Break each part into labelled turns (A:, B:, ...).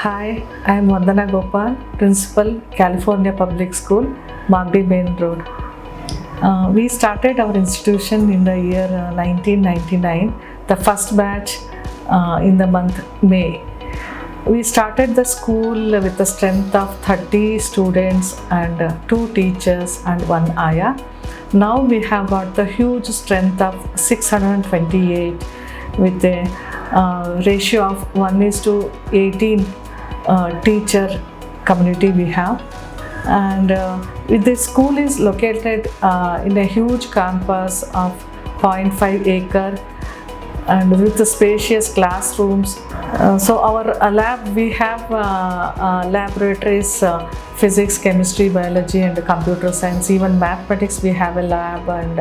A: Hi, I am Vandana Gopal, Principal, California Public School, Magdi Main Road. We started our institution in the year 1999, the first batch in the month May. We started the school with a strength of 30 students and 2 teachers and 1 ayah. Now we have got the huge strength of 628 with a ratio of 1:18 teacher community we have. And this school is located in a huge campus of 0.5 acre and with the spacious classrooms. So our lab, we have laboratories, physics, chemistry, biology and computer science, even mathematics we have a lab, and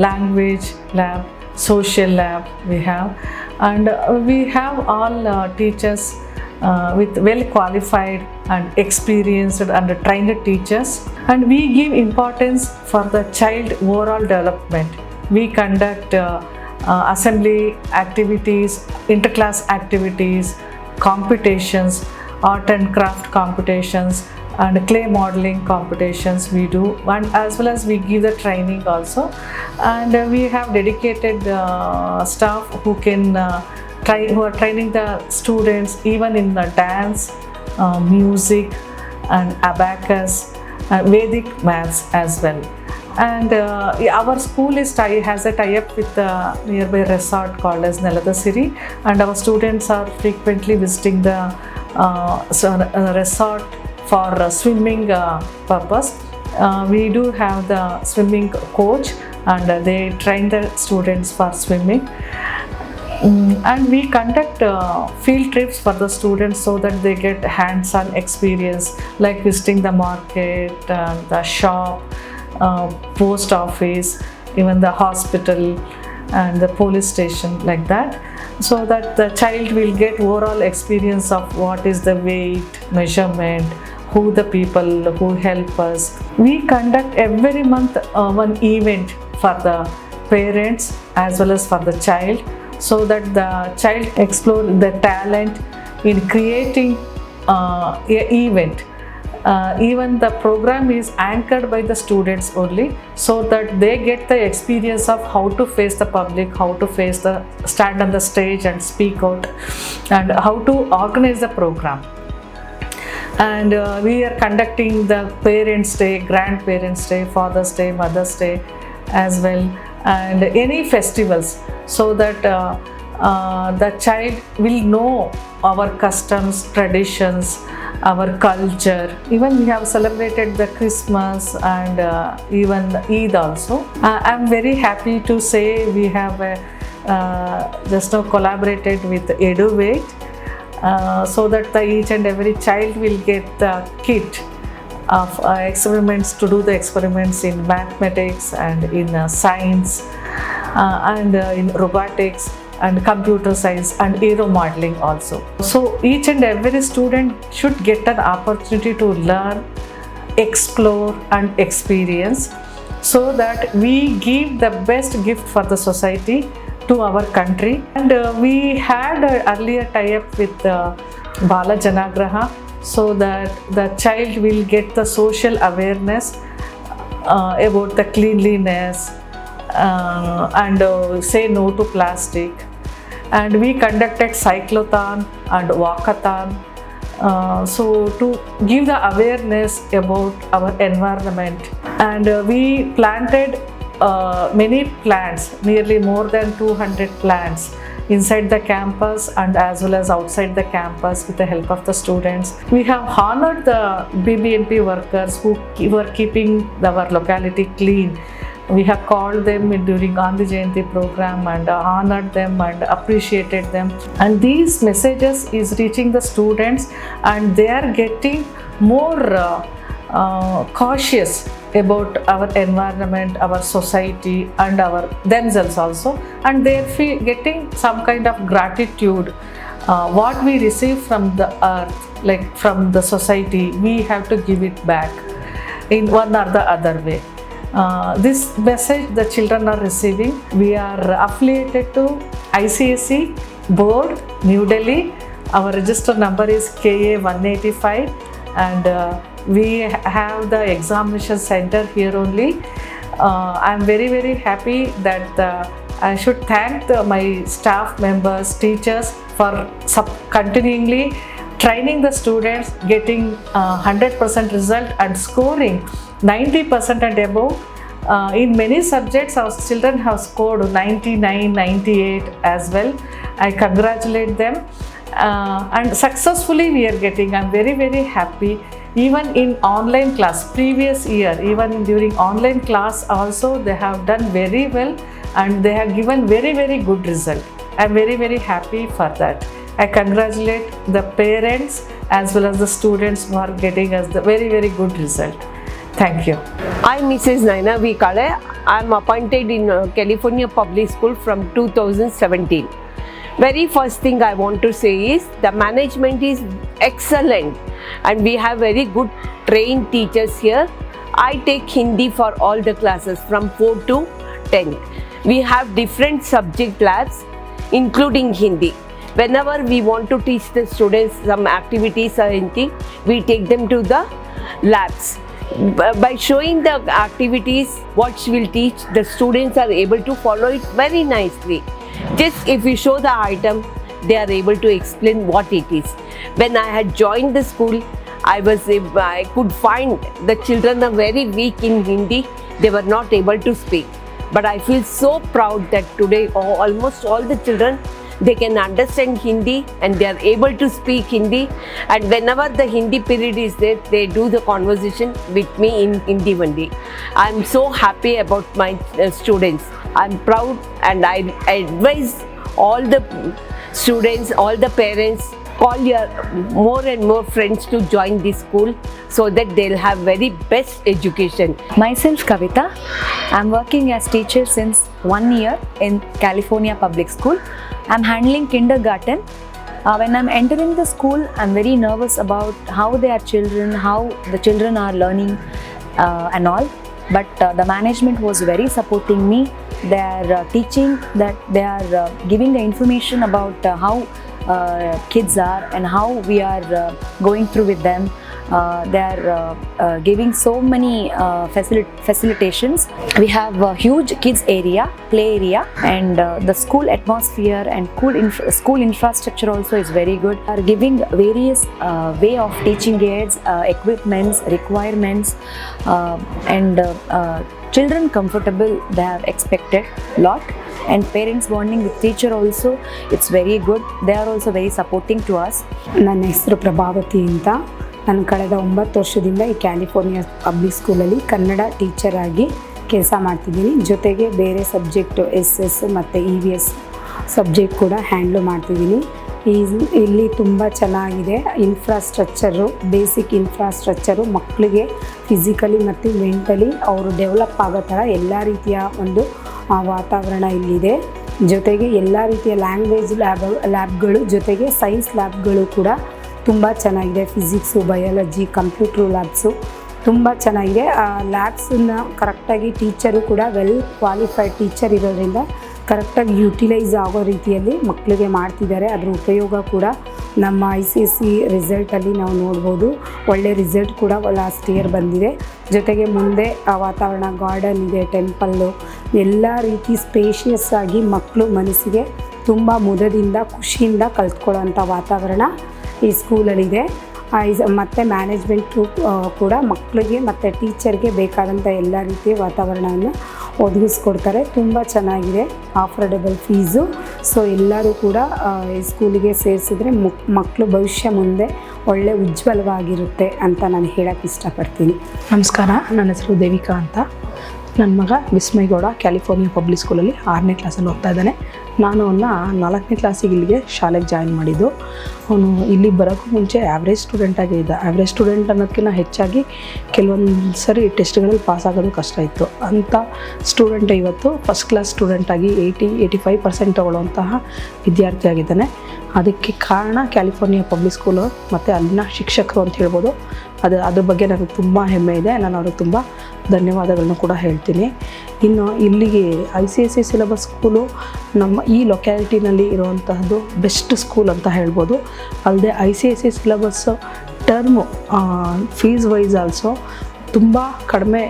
A: language lab, social lab we have, and we have all teachers with well qualified and experienced and trained teachers, and we give importance for the child overall development. We conduct assembly activities, interclass activities, competitions, art and craft competitions and clay modeling competitions we do, and as well as we give the training also. And we have dedicated staff who can who are training the students even in the dance, music and abacus, Vedic maths as well. And our school has a tie-up with a nearby resort called as Neladasiri, and our students are frequently visiting the resort for swimming purpose. We do have the swimming coach, and they train the students for swimming. And we conduct field trips for the students so that they get hands-on experience, like visiting the market, the shop, post office, even the hospital and the police station, like that, so that the child will get overall experience of what is the weight measurement, who the people who help us. We conduct every month one event for the parents as well as for the child, so that the child explore the talent in creating an event. Even the program is anchored by the students only, so that they get the experience of how to face the public, how to stand on the stage and speak out, and how to organize the program. And we are conducting the Parents' Day, Grandparents' Day, Father's Day, Mother's Day as well, and any festivals, so that the child will know our customs, traditions, our culture. Even we have celebrated the Christmas and even Eid also. I am very happy to say we have just now collaborated with Eduvate, so that each and every child will get the kit of experiments to do the experiments in mathematics and in science and in robotics and computer science and aero modeling also. So each and every student should get an opportunity to learn, explore and experience, so that we give the best gift for the society to our country. And we had an earlier tie-up with Bala Janagraha, so that the child will get the social awareness about the cleanliness and say no to plastic. And we conducted cyclothon and walkathon, so to give the awareness about our environment. And we planted many plants, nearly more than 200 plants inside the campus and as well as outside the campus with the help of the students. We have honored the BBNP workers who were keeping our locality clean. We have called them during Gandhi Jayanti program and honored them and appreciated them. And these messages is reaching the students, and they are getting more cautious about our environment, our society and our themselves also, and they are getting some kind of gratitude. What we receive from the earth, like from the society, we have to give it back in one or the other way. This message the children are receiving. We are affiliated to ICSE board, New Delhi, Our register number is KA 185, and we have the examination center here only. I'm very happy that I should thank my staff members, teachers for continually training the students, getting 100% result and scoring 90% and above. In many subjects, our children have scored 99, 98 as well. I congratulate them. And successfully we are getting, I'm very happy. Even in online class, previous year, even during online class also, they have done very well and they have given very good result. I'm very happy for that. I congratulate the parents as well as the students who are getting us the very good result. Thank you.
B: I'm Mrs. Naina V. Kale. I'm appointed in California Public School from 2017. Very first thing I want to say is the management is excellent and we have very good trained teachers here. I take Hindi for all the classes from 4 to 10. We have different subject labs including Hindi. Whenever we want to teach the students some activities or anything, we take them to the labs. By showing the activities, what she will teach, the students are able to follow it very nicely. Just if we show the item, they are able to explain what it is. When I had joined the school, I could find the children are very weak in Hindi. They were not able to speak. But I feel so proud that today almost all the children, they can understand Hindi and they are able to speak Hindi. And whenever the Hindi period is there, they do the conversation with me in Hindi only. I am so happy about my students. I am proud and I advise all the students, all the parents, call your more and more friends to join this school so that they'll have very best education.
C: Myself Kavita. I'm working as teacher since 1 year in California Public School. I'm handling kindergarten. When I'm entering the school, I'm very nervous about how the children are learning and all. But the management was very supporting me. They are teaching that they are giving the information about how kids are and how we are going through with them. They are giving so many facilitations. We have a huge kids area, play area, and the school atmosphere and school infrastructure also is very good. They are giving various way of teaching aids, equipments, requirements, and children comfortable. They have expected a lot. And parents bonding with teacher also, it's very good. They are also very supporting to us.
D: ನನ್ನ ಹೆಸರು ಪ್ರಭಾವತಿ ಅಂತ. ನಾನು ಕಳೆದ 9 ವರ್ಷದಿಂದ ಈ California public ಸ್ಕೂಲಲ್ಲಿ Kannada teacher ಆಗಿ ಕೆಲಸ ಮಾಡ್ತಿದ್ದೀನಿ. ಜೊತೆಗೆ ಬೇರೆ ಸಬ್ಜೆಕ್ಟು SS ಮತ್ತು EVS ಸಬ್ಜೆಕ್ಟ್ ಕೂಡ ಹ್ಯಾಂಡ್ಲ್ ಮಾಡ್ತಿದ್ದೀನಿ. ಇಲ್ಲಿ ತುಂಬ ಚೆನ್ನಾಗಿದೆ. ಇನ್ಫ್ರಾಸ್ಟ್ರಕ್ಚರು, ಬೇಸಿಕ್ ಇನ್ಫ್ರಾಸ್ಟ್ರಕ್ಚರು ಮಕ್ಕಳಿಗೆ ಫಿಸಿಕಲಿ ಮತ್ತು ಮೆಂಟಲಿ ಅವರು ಡೆವಲಪ್ ಆಗೋ ಥರ ಎಲ್ಲ ರೀತಿಯ ಒಂದು ವಾತಾವರಣ ಇಲ್ಲಿದೆ. ಜೊತೆಗೆ ಎಲ್ಲ ರೀತಿಯ ಲ್ಯಾಂಗ್ವೇಜ್ ಲ್ಯಾಬ್ಗಳು ಜೊತೆಗೆ ಸೈನ್ಸ್ ಲ್ಯಾಬ್ಗಳು ಕೂಡ ತುಂಬ ಚೆನ್ನಾಗಿದೆ. ಫಿಸಿಕ್ಸು, ಬಯಾಲಜಿ, ಕಂಪ್ಯೂಟ್ರು ಲ್ಯಾಬ್ಸು ತುಂಬ ಚೆನ್ನಾಗಿದೆ. ಆ ಲ್ಯಾಬ್ಸನ್ನು ಕರೆಕ್ಟಾಗಿ ಟೀಚರು ಕೂಡ ವೆಲ್ ಕ್ವಾಲಿಫೈಡ್ ಟೀಚರ್ ಇರೋದ್ರಿಂದ ಕರೆಕ್ಟಾಗಿ ಯುಟಿಲೈಸ್ ಆಗೋ ರೀತಿಯಲ್ಲಿ ಮಕ್ಕಳಿಗೆ ಮಾಡ್ತಿದ್ದಾರೆ. ಅದರ ಉಪಯೋಗ ಕೂಡ ನಮ್ಮ ICSE ರಿಸಲ್ಟಲ್ಲಿ ನಾವು ನೋಡ್ಬೋದು. ಒಳ್ಳೆ ರಿಸಲ್ಟ್ ಕೂಡ ಲಾಸ್ಟ್ ಇಯರ್ ಬಂದಿದೆ. ಜೊತೆಗೆ ಮುಂದೆ ಆ ವಾತಾವರಣ, ಗಾರ್ಡನ್ ಇದೆ, ಟೆಂಪಲ್ಲು, ಎಲ್ಲ ರೀತಿ ಸ್ಪೇಷಿಯಸ್ ಆಗಿ ಮಕ್ಕಳು ಮನಸ್ಸಿಗೆ ತುಂಬ ಮುದದಿಂದ ಖುಷಿಯಿಂದ ಕಲ್ತ್ಕೊಳ್ಳೋಂಥ ವಾತಾವರಣ ಈ ಸ್ಕೂಲಲ್ಲಿದೆ. ಮತ್ತು ಮ್ಯಾನೇಜ್ಮೆಂಟು ಕೂಡ ಮಕ್ಕಳಿಗೆ ಮತ್ತು ಟೀಚರ್ಗೆ ಬೇಕಾದಂಥ ಎಲ್ಲ ರೀತಿಯ ವಾತಾವರಣವನ್ನು ಒದಗಿಸ್ಕೊಡ್ತಾರೆ. ತುಂಬ ಚೆನ್ನಾಗಿದೆ. ಆಫರ್ಡೆಬಲ್ ಫೀಸು. ಸೊ ಎಲ್ಲರೂ ಕೂಡ ಈ ಸ್ಕೂಲಿಗೆ ಸೇರಿಸಿದ್ರೆ ಮಕ್ಕಳು ಭವಿಷ್ಯ ಮುಂದೆ ಒಳ್ಳೆ ಉಜ್ವಲವಾಗಿರುತ್ತೆ ಅಂತ ನಾನು ಹೇಳೋಕ್ಕೆ ಇಷ್ಟಪಡ್ತೀನಿ.
E: ನಮಸ್ಕಾರ, ನನ್ನ ಹೆಸರು ದೇವಿಕಾ ಅಂತ. ನನ್ನ ಮಗ ವಿಸ್ಮಯಗೌಡ ಕ್ಯಾಲಿಫೋರ್ನಿಯಾ ಪಬ್ಲಿಕ್ ಸ್ಕೂಲಲ್ಲಿ 6ನೇ ಕ್ಲಾಸಲ್ಲಿ ಓದ್ತಾ ಇದ್ದಾನೆ. ನಾನು ಅವನ್ನ 4ನೇ ಕ್ಲಾಸಿಗೆ ಇಲ್ಲಿಗೆ ಶಾಲೆಗೆ ಜಾಯಿನ್ ಮಾಡಿದ್ದು. ಅವನು ಇಲ್ಲಿ ಬರೋಕ್ಕೂ ಮುಂಚೆ ಆ್ಯಾವ್ರೇಜ್ ಸ್ಟೂಡೆಂಟಾಗೇ ಇದ್ದ. ಆ್ಯಾವ್ರೇಜ್ ಸ್ಟೂಡೆಂಟ್ ಅನ್ನೋದಕ್ಕಿಂತ ಹೆಚ್ಚಾಗಿ ಕೆಲವೊಂದು ಸರಿ ಟೆಸ್ಟ್ಗಳಲ್ಲಿ ಪಾಸ್ ಆಗೋದು ಕಷ್ಟ ಇತ್ತು. ಅಂಥ ಸ್ಟೂಡೆಂಟ್ ಇವತ್ತು ಫಸ್ಟ್ ಕ್ಲಾಸ್ ಸ್ಟೂಡೆಂಟಾಗಿ 85% ತಗೊಳ್ಳುವಂತಹ ವಿದ್ಯಾರ್ಥಿ ಆಗಿದ್ದಾನೆ. ಅದಕ್ಕೆ ಕಾರಣ ಕ್ಯಾಲಿಫೋರ್ನಿಯಾ ಪಬ್ಲಿಕ್ ಸ್ಕೂಲು ಮತ್ತು ಅಲ್ಲಿನ ಶಿಕ್ಷಕರು ಅಂತ ಹೇಳ್ಬೋದು. ಅದ್ರ ಬಗ್ಗೆ ನನಗೆ ತುಂಬ ಹೆಮ್ಮೆ ಇದೆ. ನಾನು ಅವ್ರಿಗೆ ತುಂಬ ಧನ್ಯವಾದಗಳನ್ನ ಕೂಡ ಹೇಳ್ತೀನಿ. ಇನ್ನು ಇಲ್ಲಿಗೆ ICSE ಸಿಲೆಬಸ್ ಸ್ಕೂಲು ನಮ್ಮ ಈ ಲೊಕ್ಯಾಲಿಟಿನಲ್ಲಿ ಇರುವಂತಹದ್ದು ಬೆಸ್ಟ್ ಸ್ಕೂಲ್ ಅಂತ ಹೇಳ್ಬೋದು. ಅಲ್ಲದೆ ICSE syllabus term fees wise also ತುಂಬ ಕಡಿಮೆ,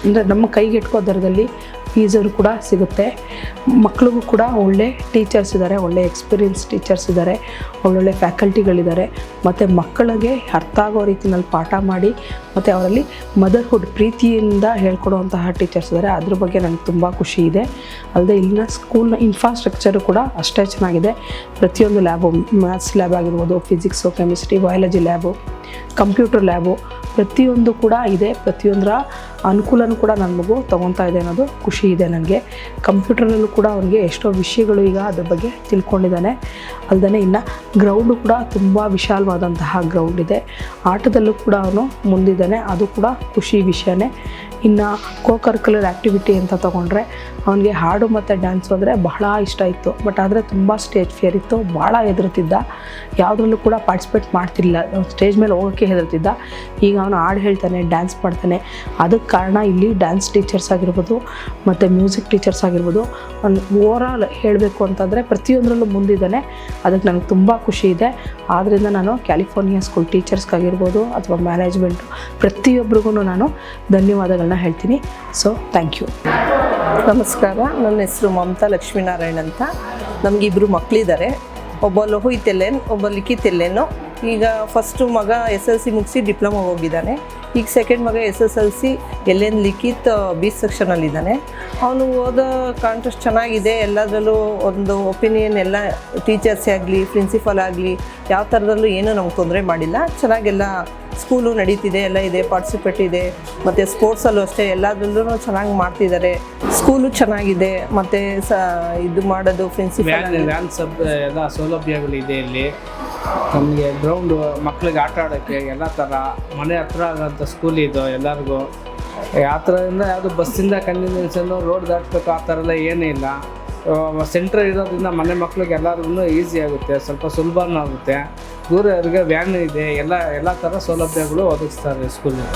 E: ಅಂದರೆ ನಮ್ಮ ಕೈಗೆಟುಕೋ ದರದಲ್ಲಿ ಫೀಸರು ಕೂಡ ಸಿಗುತ್ತೆ. ಮಕ್ಕಳಿಗೂ ಕೂಡ ಒಳ್ಳೆ ಟೀಚರ್ಸ್ ಇದ್ದಾರೆ, ಒಳ್ಳೆ ಎಕ್ಸ್ಪೀರಿಯನ್ಸ್ ಟೀಚರ್ಸ್ ಇದ್ದಾರೆ, ಒಳ್ಳೊಳ್ಳೆ ಫ್ಯಾಕಲ್ಟಿಗಳಿದ್ದಾರೆ. ಮತ್ತು ಮಕ್ಕಳಿಗೆ ಅರ್ಥ ಆಗೋ ರೀತಿಯಲ್ಲಿ ಪಾಠ ಮಾಡಿ ಮತ್ತು ಅವರಲ್ಲಿ ಮದರ್ಹುಡ್ ಪ್ರೀತಿಯಿಂದ ಹೇಳ್ಕೊಡುವಂತಹ ಟೀಚರ್ಸ್ ಇದ್ದಾರೆ. ಅದ್ರ ಬಗ್ಗೆ ನನಗೆ ತುಂಬ ಖುಷಿ ಇದೆ. ಅಲ್ಲದೆ ಇಲ್ಲಿನ ಸ್ಕೂಲ್ನ ಇನ್ಫ್ರಾಸ್ಟ್ರಕ್ಚರು ಕೂಡ ಅಷ್ಟೇ ಚೆನ್ನಾಗಿದೆ. ಪ್ರತಿಯೊಂದು ಲ್ಯಾಬು, ಮ್ಯಾಥ್ಸ್ ಲ್ಯಾಬ್ ಆಗಿರ್ಬೋದು, physics, chemistry, biology lab, computer lab ಪ್ರತಿಯೊಂದು ಕೂಡ ಇದೆ. ಪ್ರತಿಯೊಂದರ ಅನುಕೂಲನೂ ಕೂಡ ನನ್ನ ಮಗು ತೊಗೊತಾ ಇದೆ ಅನ್ನೋದು ಖುಷಿ ಇದೆ ನನಗೆ. ಕಂಪ್ಯೂಟರಲ್ಲೂ ಕೂಡ ಅವನಿಗೆ ಎಷ್ಟೋ ವಿಷಯಗಳು ಈಗ ಅದ್ರ ಬಗ್ಗೆ ತಿಳ್ಕೊಂಡಿದ್ದಾನೆ. ಅಲ್ಲದೆ ಇನ್ನು ಗ್ರೌಂಡು ಕೂಡ ತುಂಬ ವಿಶಾಲವಾದಂತಹ ಗ್ರೌಂಡ್ ಇದೆ. ಆಟದಲ್ಲೂ ಕೂಡ ಅವನು ಮುಂದಿದ್ದಾನೆ, ಅದು ಕೂಡ ಖುಷಿ ವಿಷಯನೇ. ಇನ್ನು ಕರಿಕ್ಯುಲರ್ ಆ್ಯಕ್ಟಿವಿಟಿ ಅಂತ ತೊಗೊಂಡ್ರೆ ಅವನಿಗೆ ಹಾಡು ಮತ್ತು ಡ್ಯಾನ್ಸು ಅಂದರೆ ಬಹಳ ಇಷ್ಟ ಇತ್ತು. ಬಟ್ ಆದರೆ ತುಂಬ ಸ್ಟೇಜ್ ಫಿಯರ್ ಇತ್ತು, ಭಾಳ ಹೆದರ್ತಿದ್ದ, ಯಾವುದ್ರಲ್ಲೂ ಕೂಡ ಪಾರ್ಟಿಸಿಪೇಟ್ ಮಾಡ್ತಿರಲಿಲ್ಲ, ಸ್ಟೇಜ್ ಮೇಲೆ ಹೋಗೋಕ್ಕೆ ಹೆದರ್ತಿದ್ದ. ಈಗ ಅವನು ಹಾಡು ಹೇಳ್ತಾನೆ, ಡ್ಯಾನ್ಸ್ ಮಾಡ್ತಾನೆ. ಅದಕ್ಕೆ ಕಾರಣ ಇಲ್ಲಿ ಡ್ಯಾನ್ಸ್ ಟೀಚರ್ಸ್ ಆಗಿರ್ಬೋದು ಮತ್ತು ಮ್ಯೂಸಿಕ್ ಟೀಚರ್ಸ್ ಆಗಿರ್ಬೋದು. ಓವರಾಲ್ ಹೇಳಬೇಕು ಅಂತಂದರೆ ಪ್ರತಿಯೊಂದರಲ್ಲೂ ಮುಂದಿದ್ದಾನೆ. ಅದಕ್ಕೆ ನನಗೆ ತುಂಬ ಖುಷಿ ಇದೆ. ಆದ್ದರಿಂದ ನಾನು ಕ್ಯಾಲಿಫೋರ್ನಿಯಾ ಸ್ಕೂಲ್ ಟೀಚರ್ಸ್ಗಾಗಿರ್ಬೋದು ಅಥವಾ ಮ್ಯಾನೇಜ್ಮೆಂಟು ಪ್ರತಿಯೊಬ್ಬರಿಗೂ ನಾನು ಧನ್ಯವಾದಗಳನ್ನ ಹೇಳ್ತೀನಿ. So thank you.
F: ನಮಸ್ಕಾರ, ನನ್ನ ಹೆಸರು ಮಮತಾ ಲಕ್ಷ್ಮೀನಾರಾಯಣ್ ಅಂತ. ನಮಗಿಬ್ಬರು ಮಕ್ಕಳಿದ್ದಾರೆ. ಒಬ್ಬ ಲೋಹಿತ್ ಎಲೆನ್, ಒಬ್ಬ ಲಿಖಿತ್ ಎಲೆನು. ಈಗ ಫಸ್ಟು ಮಗ SLC ಮುಗಿಸಿ ಡಿಪ್ಲೊಮಾ ಹೋಗಿದ್ದಾನೆ. ಈಗ ಸೆಕೆಂಡ್ ಮಗ SSLC ಎಲೆನ್ ಲಿಖಿತ್ B ಸೆಕ್ಷನಲ್ಲಿದ್ದಾನೆ. ಅವನು ಓದೋ ಕಾಂಟ್ರೆಸ್ಟ್ ಚೆನ್ನಾಗಿದೆ. ಎಲ್ಲದರಲ್ಲೂ ಒಂದು ಒಪಿನಿಯನ್, ಎಲ್ಲ ಟೀಚರ್ಸೇ ಆಗಲಿ, ಪ್ರಿನ್ಸಿಪಲ್ ಆಗಲಿ, ಯಾವ ಥರದಲ್ಲೂ ಏನೂ ನಮ್ಗೆ ತೊಂದರೆ ಮಾಡಿಲ್ಲ. ಚೆನ್ನಾಗೆಲ್ಲ ಸ್ಕೂಲು ನಡೀತಿದೆ, ಎಲ್ಲ ಇದೆ, ಪಾರ್ಟಿಸಿಪೇಟ್ ಇದೆ. ಮತ್ತು ಸ್ಪೋರ್ಟ್ಸಲ್ಲೂ ಅಷ್ಟೇ ಎಲ್ಲದರಲ್ಲೂ ಚೆನ್ನಾಗಿ ಮಾಡ್ತಿದ್ದಾರೆ. ಸ್ಕೂಲು ಚೆನ್ನಾಗಿದೆ. ಮತ್ತು ಇದು ಮಾಡೋದು ಪ್ರಿನ್ಸಿಪಲ್
G: ವ್ಯಾನ್ ಎಲ್ಲ ಸೌಲಭ್ಯಗಳಿದೆ ಇಲ್ಲಿ. ನಮಗೆ ಗ್ರೌಂಡು, ಮಕ್ಕಳಿಗೆ ಆಟ ಆಡೋಕ್ಕೆ ಎಲ್ಲ ಥರ, ಮನೆ ಹತ್ರ ಆಗೋಂಥ ಸ್ಕೂಲ್ ಇದು ಎಲ್ಲರಿಗೂ. ಆ ಥರದಿಂದ ಯಾವುದು ಬಸ್ಸಿಂದ ಕನ್ವೀನಿಯನ್ಸನ್ನು, ರೋಡ್ ದಾಟಬೇಕು ಆ ಥರ ಎಲ್ಲ ಏನೂ ಇಲ್ಲ. ಸೆಂಟ್ರ್ ಇರೋದ್ರಿಂದ ಮನೆ ಮಕ್ಕಳಿಗೆ ಎಲ್ಲರಿಗೂ ಈಸಿ ಆಗುತ್ತೆ, ಸ್ವಲ್ಪ ಸುಲಭನೂ ಆಗುತ್ತೆ. ದೂರ ಅವ್ರಿಗೆ ವ್ಯಾನ್ ಇದೆ, ಎಲ್ಲ ಥರ ಸೌಲಭ್ಯಗಳು ಒದಗಿಸ್ತಾರೆ ಸ್ಕೂಲಿಗೆ.